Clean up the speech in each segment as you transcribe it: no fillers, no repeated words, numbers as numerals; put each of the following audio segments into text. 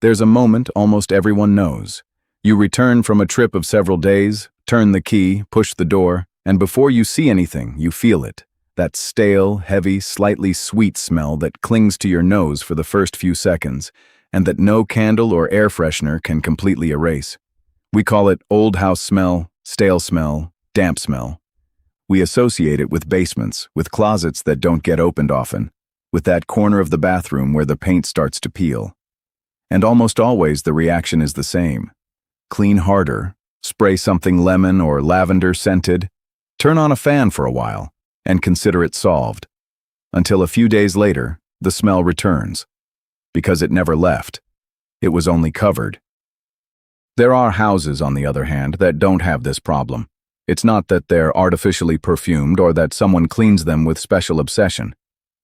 There's a moment almost everyone knows. You return from a trip of several days, turn the key, push the door, and before you see anything, you feel it. That stale, heavy, slightly sweet smell that clings to your nose for the first few seconds, and that no candle or air freshener can completely erase. We call it old house smell, stale smell, damp smell. We associate it with basements, with closets that don't get opened often, with that corner of the bathroom where the paint starts to peel. And almost always the reaction is the same. Clean harder, spray something lemon or lavender scented, turn on a fan for a while, and consider it solved. Until a few days later, the smell returns. Because it never left. It was only covered. There are houses, on the other hand, that don't have this problem. It's not that they're artificially perfumed or that someone cleans them with special obsession.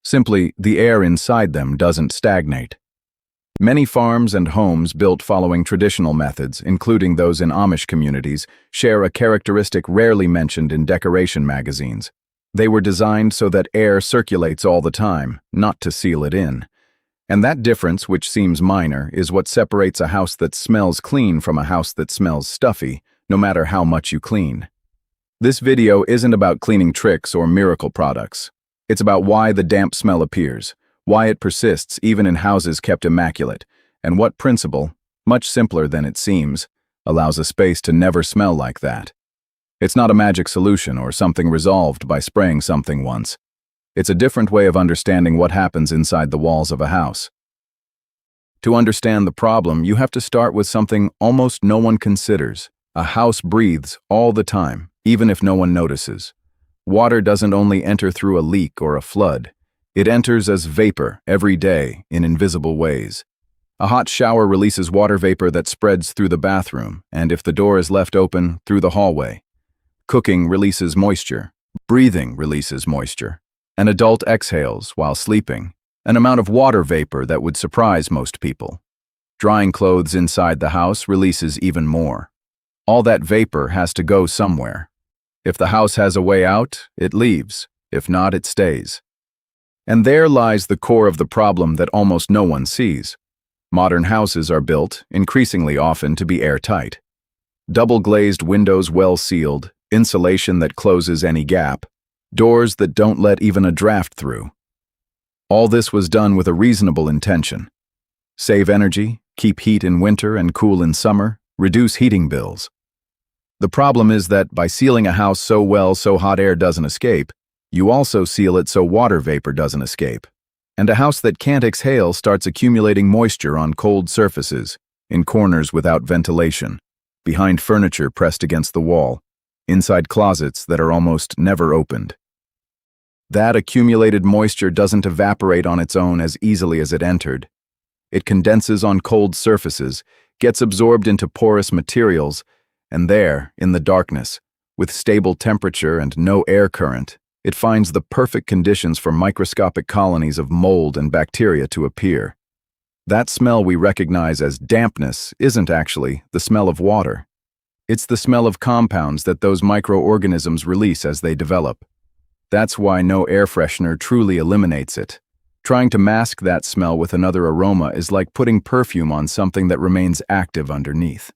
Simply, the air inside them doesn't stagnate. Many farms and homes built following traditional methods, including those in Amish communities, share a characteristic rarely mentioned in decoration magazines. They were designed so that air circulates all the time, not to seal it in. And that difference, which seems minor, is what separates a house that smells clean from a house that smells stuffy, no matter how much you clean. This video isn't about cleaning tricks or miracle products. It's about why the damp smell appears, why it persists even in houses kept immaculate, and what principle, much simpler than it seems, allows a space to never smell like that. It's not a magic solution or something resolved by spraying something once. It's a different way of understanding what happens inside the walls of a house. To understand the problem, you have to start with something almost no one considers. A house breathes all the time, even if no one notices. Water doesn't only enter through a leak or a flood. It enters as vapor every day in invisible ways. A hot shower releases water vapor that spreads through the bathroom, and if the door is left open, through the hallway. Cooking releases moisture. Breathing releases moisture. An adult exhales while sleeping, an amount of water vapor that would surprise most people. Drying clothes inside the house releases even more. All that vapor has to go somewhere. If the house has a way out, it leaves. If not, it stays. And there lies the core of the problem that almost no one sees. Modern houses are built, increasingly often, to be airtight. Double-glazed windows well sealed, insulation that closes any gap, doors that don't let even a draft through. All this was done with a reasonable intention. Save energy, keep heat in winter and cool in summer, reduce heating bills. The problem is that by sealing a house so well so hot air doesn't escape, you also seal it so water vapor doesn't escape. And a house that can't exhale starts accumulating moisture on cold surfaces, in corners without ventilation, behind furniture pressed against the wall, inside closets that are almost never opened. That accumulated moisture doesn't evaporate on its own as easily as it entered. It condenses on cold surfaces, gets absorbed into porous materials, and there, in the darkness, with stable temperature and no air current, it finds the perfect conditions for microscopic colonies of mold and bacteria to appear. That smell we recognize as dampness isn't actually the smell of water. It's the smell of compounds that those microorganisms release as they develop. That's why no air freshener truly eliminates it. Trying to mask that smell with another aroma is like putting perfume on something that remains active underneath.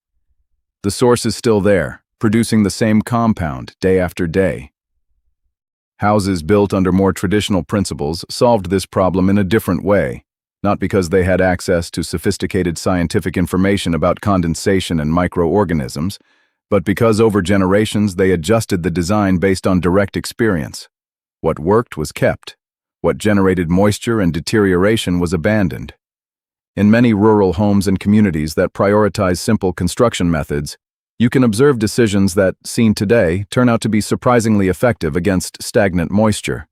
The source is still there, producing the same compound day after day. Houses built under more traditional principles solved this problem in a different way, not because they had access to sophisticated scientific information about condensation and microorganisms, but because over generations they adjusted the design based on direct experience. What worked was kept. What generated moisture and deterioration was abandoned. In many rural homes and communities that prioritize simple construction methods, you can observe decisions that, seen today, turn out to be surprisingly effective against stagnant moisture.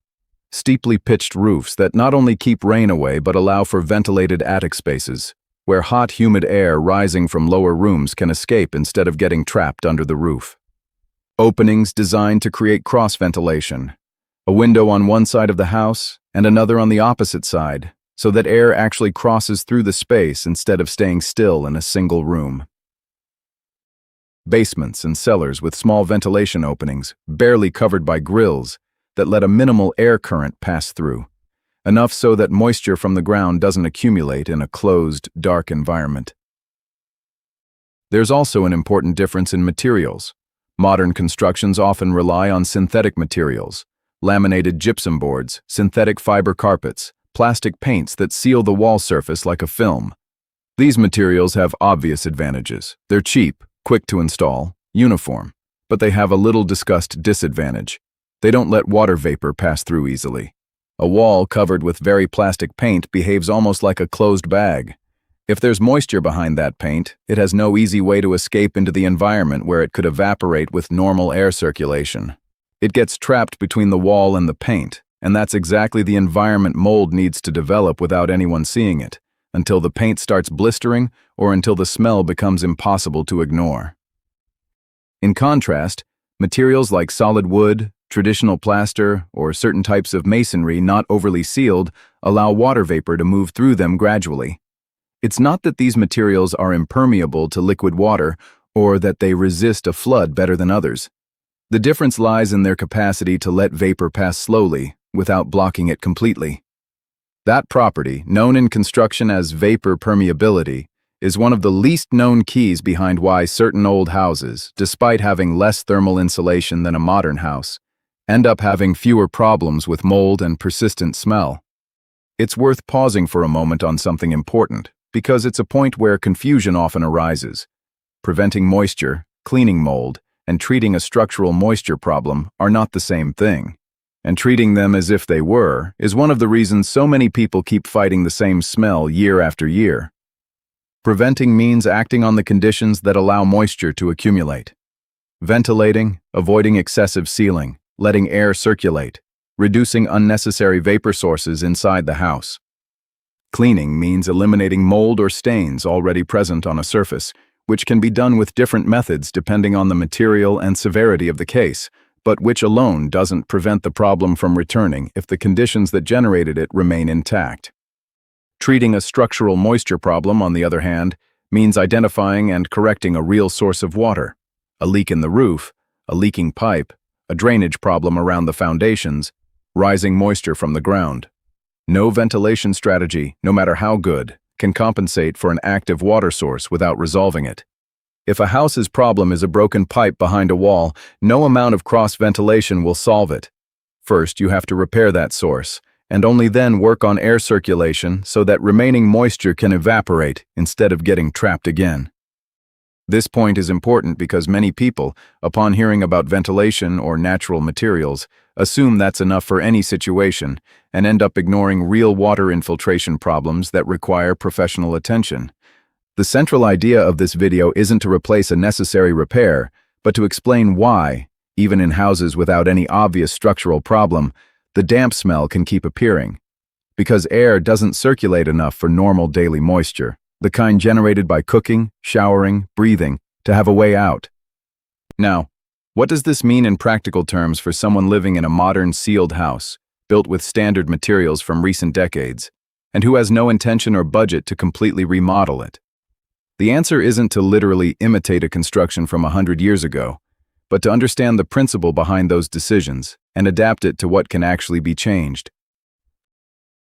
Steeply pitched roofs that not only keep rain away but allow for ventilated attic spaces, where hot, humid air rising from lower rooms can escape instead of getting trapped under the roof. Openings designed to create cross-ventilation, a window on one side of the house and another on the opposite side, so that air actually crosses through the space instead of staying still in a single room. Basements and cellars with small ventilation openings, barely covered by grills, that let a minimal air current pass through, enough so that moisture from the ground doesn't accumulate in a closed, dark environment. There's also an important difference in materials. Modern constructions often rely on synthetic materials, laminated gypsum boards, synthetic fiber carpets, plastic paints that seal the wall surface like a film. These materials have obvious advantages. They're cheap, quick to install, uniform, but they have a little discussed disadvantage. They don't let water vapor pass through easily. A wall covered with very plastic paint behaves almost like a closed bag. If there's moisture behind that paint, it has no easy way to escape into the environment where it could evaporate with normal air circulation. It gets trapped between the wall and the paint, and that's exactly the environment mold needs to develop without anyone seeing it, until the paint starts blistering or until the smell becomes impossible to ignore. In contrast, materials like solid wood, traditional plaster, or certain types of masonry not overly sealed allow water vapor to move through them gradually. It's not that these materials are impermeable to liquid water or that they resist a flood better than others. The difference lies in their capacity to let vapor pass slowly without blocking it completely. That property, known in construction as vapor permeability, is one of the least known keys behind why certain old houses, despite having less thermal insulation than a modern house, end up having fewer problems with mold and persistent smell. It's worth pausing for a moment on something important, because it's a point where confusion often arises. Preventing moisture, cleaning mold, and treating a structural moisture problem are not the same thing. And treating them as if they were is one of the reasons so many people keep fighting the same smell year after year. Preventing means acting on the conditions that allow moisture to accumulate. Ventilating, avoiding excessive sealing, letting air circulate, reducing unnecessary vapor sources inside the house. Cleaning means eliminating mold or stains already present on a surface, which can be done with different methods depending on the material and severity of the case, but which alone doesn't prevent the problem from returning if the conditions that generated it remain intact. Treating a structural moisture problem, on the other hand, means identifying and correcting a real source of water, a leak in the roof, a leaking pipe, a drainage problem around the foundations, rising moisture from the ground. No ventilation strategy, no matter how good, can compensate for an active water source without resolving it. If a house's problem is a broken pipe behind a wall, no amount of cross-ventilation will solve it. First, you have to repair that source, and only then work on air circulation so that remaining moisture can evaporate instead of getting trapped again. This point is important because many people, upon hearing about ventilation or natural materials, assume that's enough for any situation and end up ignoring real water infiltration problems that require professional attention. The central idea of this video isn't to replace a necessary repair, but to explain why, even in houses without any obvious structural problem, the damp smell can keep appearing. Because air doesn't circulate enough for normal daily moisture, the kind generated by cooking, showering, breathing, to have a way out. Now, what does this mean in practical terms for someone living in a modern sealed house, built with standard materials from recent decades, and who has no intention or budget to completely remodel it? The answer isn't to literally imitate a construction from 100 years ago, but to understand the principle behind those decisions and adapt it to what can actually be changed.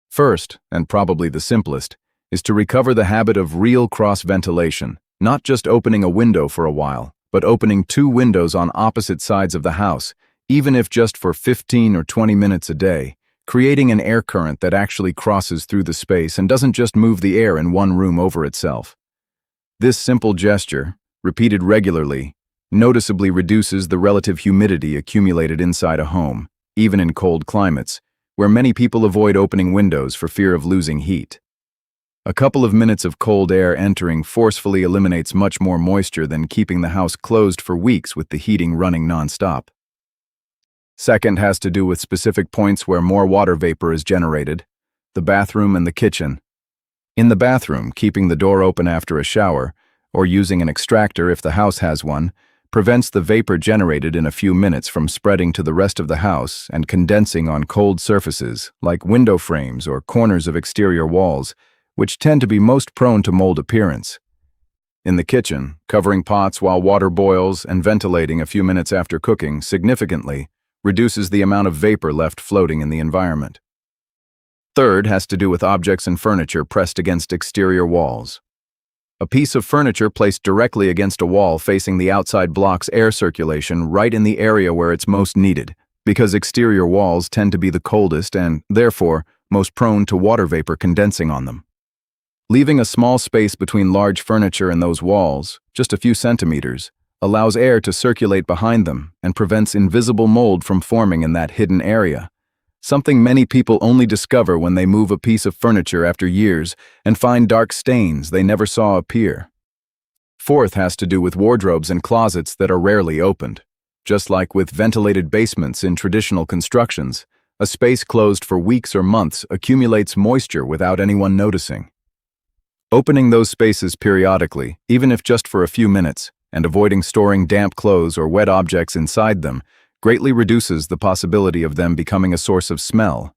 First, and probably the simplest, is to recover the habit of real cross-ventilation, not just opening a window for a while, but opening 2 windows on opposite sides of the house, even if just for 15 or 20 minutes a day, creating an air current that actually crosses through the space and doesn't just move the air in one room over itself. This simple gesture, repeated regularly, noticeably reduces the relative humidity accumulated inside a home, even in cold climates, where many people avoid opening windows for fear of losing heat. A couple of minutes of cold air entering forcefully eliminates much more moisture than keeping the house closed for weeks with the heating running nonstop. Second has to do with specific points where more water vapor is generated: the bathroom and the kitchen. In the bathroom, keeping the door open after a shower, or using an extractor if the house has one, prevents the vapor generated in a few minutes from spreading to the rest of the house and condensing on cold surfaces like window frames or corners of exterior walls, which tend to be most prone to mold appearance. In the kitchen, covering pots while water boils and ventilating a few minutes after cooking significantly reduces the amount of vapor left floating in the environment. Third has to do with objects and furniture pressed against exterior walls. A piece of furniture placed directly against a wall facing the outside blocks air circulation right in the area where it's most needed, because exterior walls tend to be the coldest and, therefore, most prone to water vapor condensing on them. Leaving a small space between large furniture and those walls, just a few centimeters, allows air to circulate behind them and prevents invisible mold from forming in that hidden area, something many people only discover when they move a piece of furniture after years and find dark stains they never saw appear. Fourth has to do with wardrobes and closets that are rarely opened. Just like with ventilated basements in traditional constructions, a space closed for weeks or months accumulates moisture without anyone noticing. Opening those spaces periodically, even if just for a few minutes, and avoiding storing damp clothes or wet objects inside them, greatly reduces the possibility of them becoming a source of smell.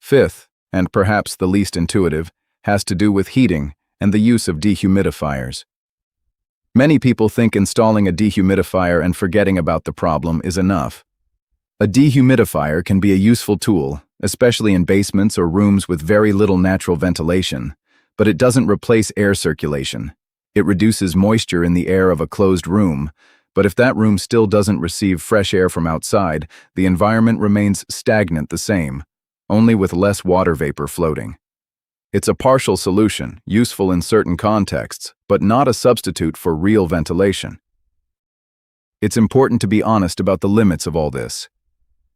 Fifth, and perhaps the least intuitive, has to do with heating and the use of dehumidifiers. Many people think installing a dehumidifier and forgetting about the problem is enough. A dehumidifier can be a useful tool, especially in basements or rooms with very little natural ventilation, but it doesn't replace air circulation. It reduces moisture in the air of a closed room, but if that room still doesn't receive fresh air from outside, the environment remains stagnant the same, only with less water vapor floating. It's a partial solution, useful in certain contexts, but not a substitute for real ventilation. It's important to be honest about the limits of all this.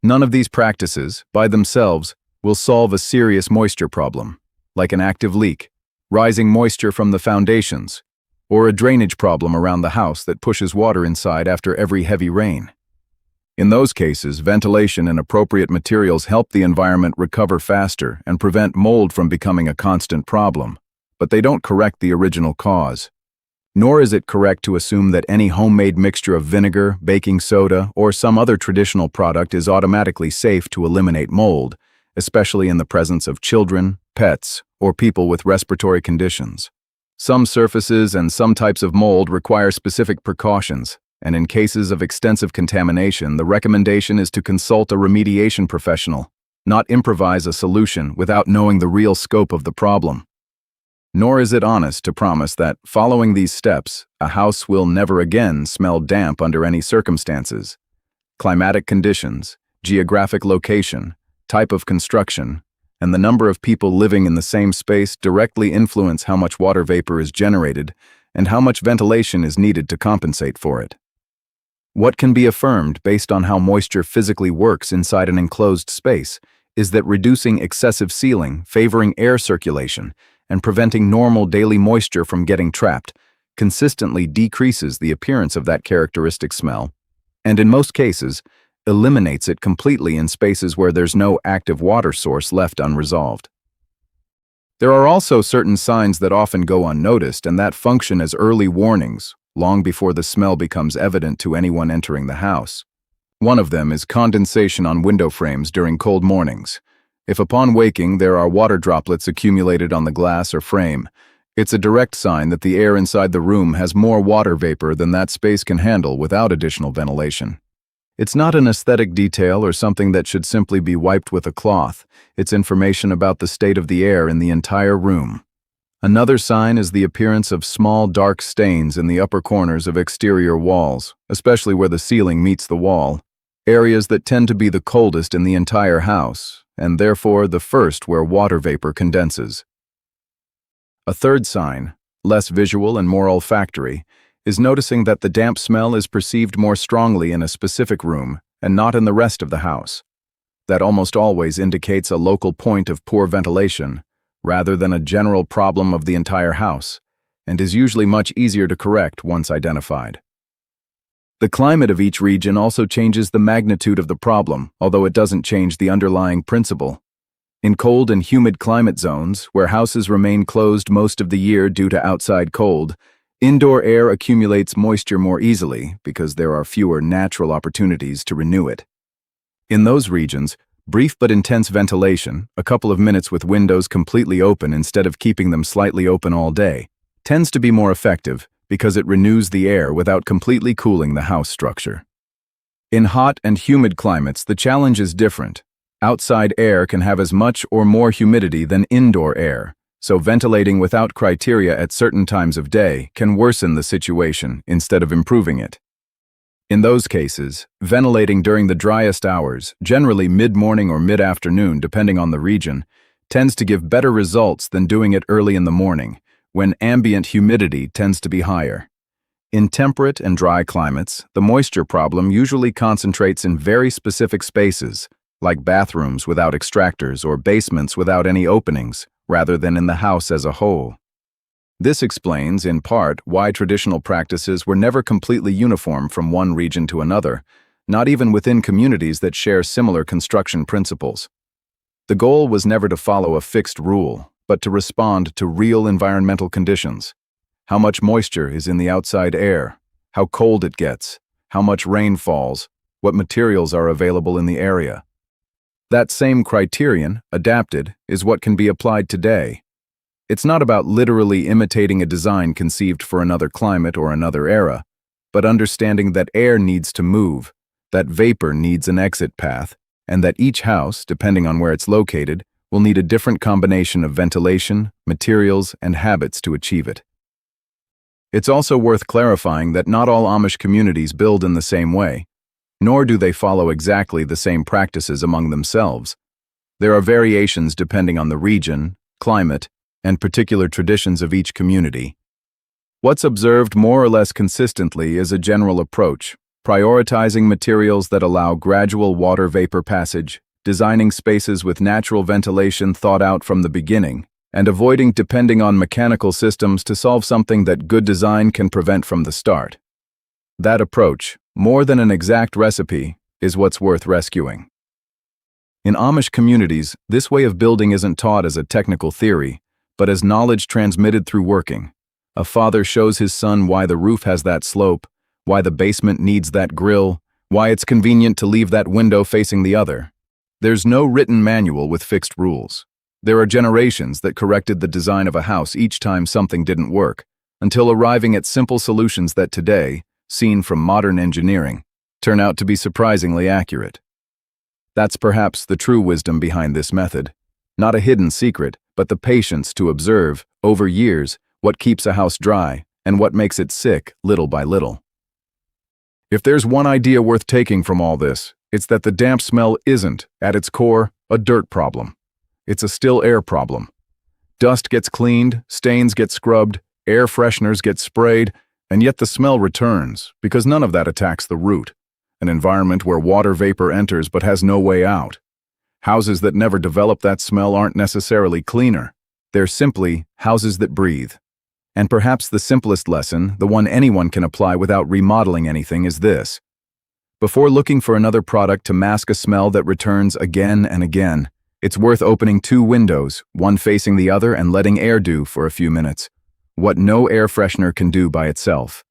None of these practices, by themselves, will solve a serious moisture problem, like an active leak, rising moisture from the foundations, or a drainage problem around the house that pushes water inside after every heavy rain. In those cases, ventilation and appropriate materials help the environment recover faster and prevent mold from becoming a constant problem, but they don't correct the original cause. Nor is it correct to assume that any homemade mixture of vinegar, baking soda, or some other traditional product is automatically safe to eliminate mold, especially in the presence of children, pets, or people with respiratory conditions. Some surfaces and some types of mold require specific precautions, and in cases of extensive contamination, the recommendation is to consult a remediation professional, not improvise a solution without knowing the real scope of the problem. Nor is it honest to promise that, following these steps, a house will never again smell damp under any circumstances. Climatic conditions, geographic location, type of construction, and the number of people living in the same space directly influence how much water vapor is generated and how much ventilation is needed to compensate for it. What can be affirmed based on how moisture physically works inside an enclosed space is that reducing excessive sealing, favoring air circulation, and preventing normal daily moisture from getting trapped consistently decreases the appearance of that characteristic smell, and in most cases, eliminates it completely in spaces where there's no active water source left unresolved. There are also certain signs that often go unnoticed and that function as early warnings, long before the smell becomes evident to anyone entering the house. One of them is condensation on window frames during cold mornings. If upon waking there are water droplets accumulated on the glass or frame, it's a direct sign that the air inside the room has more water vapor than that space can handle without additional ventilation. It's not an aesthetic detail or something that should simply be wiped with a cloth. It's information about the state of the air in the entire room. Another sign is the appearance of small dark stains in the upper corners of exterior walls, especially where the ceiling meets the wall, areas that tend to be the coldest in the entire house, and therefore the first where water vapor condenses. A third sign, less visual and more olfactory, is noticing that the damp smell is perceived more strongly in a specific room and not in the rest of the house. That almost always indicates a local point of poor ventilation, rather than a general problem of the entire house, and is usually much easier to correct once identified. The climate of each region also changes the magnitude of the problem, although it doesn't change the underlying principle. In cold and humid climate zones, where houses remain closed most of the year due to outside cold, indoor air accumulates moisture more easily because there are fewer natural opportunities to renew it. In those regions, brief but intense ventilation, a couple of minutes with windows completely open instead of keeping them slightly open all day, tends to be more effective because it renews the air without completely cooling the house structure. In hot and humid climates, the challenge is different. Outside air can have as much or more humidity than indoor air, so ventilating without criteria at certain times of day can worsen the situation instead of improving it. In those cases, ventilating during the driest hours, generally mid-morning or mid-afternoon depending on the region, tends to give better results than doing it early in the morning, when ambient humidity tends to be higher. In temperate and dry climates, the moisture problem usually concentrates in very specific spaces, like bathrooms without extractors or basements without any openings, rather than in the house as a whole. This explains, in part, why traditional practices were never completely uniform from one region to another, not even within communities that share similar construction principles. The goal was never to follow a fixed rule, but to respond to real environmental conditions. How much moisture is in the outside air, how cold it gets, how much rain falls, what materials are available in the area. That same criterion, adapted, is what can be applied today. It's not about literally imitating a design conceived for another climate or another era, but understanding that air needs to move, that vapor needs an exit path, and that each house, depending on where it's located, will need a different combination of ventilation, materials, and habits to achieve it. It's also worth clarifying that not all Amish communities build in the same way, nor do they follow exactly the same practices among themselves. There are variations depending on the region, climate, and particular traditions of each community. What's observed more or less consistently is a general approach, prioritizing materials that allow gradual water vapor passage, designing spaces with natural ventilation thought out from the beginning, and avoiding depending on mechanical systems to solve something that good design can prevent from the start. That approach, more than an exact recipe, is what's worth rescuing. In Amish communities, this way of building isn't taught as a technical theory, but as knowledge transmitted through working. A father shows his son why the roof has that slope, why the basement needs that grill, why it's convenient to leave that window facing the other. There's no written manual with fixed rules. There are generations that corrected the design of a house each time something didn't work, until arriving at simple solutions that today, seen from modern engineering, turn out to be surprisingly accurate. That's perhaps the true wisdom behind this method. Not a hidden secret, but the patience to observe, over years, what keeps a house dry and what makes it sick little by little. If there's one idea worth taking from all this, it's that the damp smell isn't, at its core, a dirt problem. It's a still air problem. Dust gets cleaned, stains get scrubbed, air fresheners get sprayed, and yet the smell returns, because none of that attacks the root, an environment where water vapor enters but has no way out. Houses that never develop that smell aren't necessarily cleaner. They're simply houses that breathe. And perhaps the simplest lesson, the one anyone can apply without remodeling anything, is this. Before looking for another product to mask a smell that returns again and again, it's worth opening 2 windows, one facing the other, and letting air do for a few minutes what no air freshener can do by itself.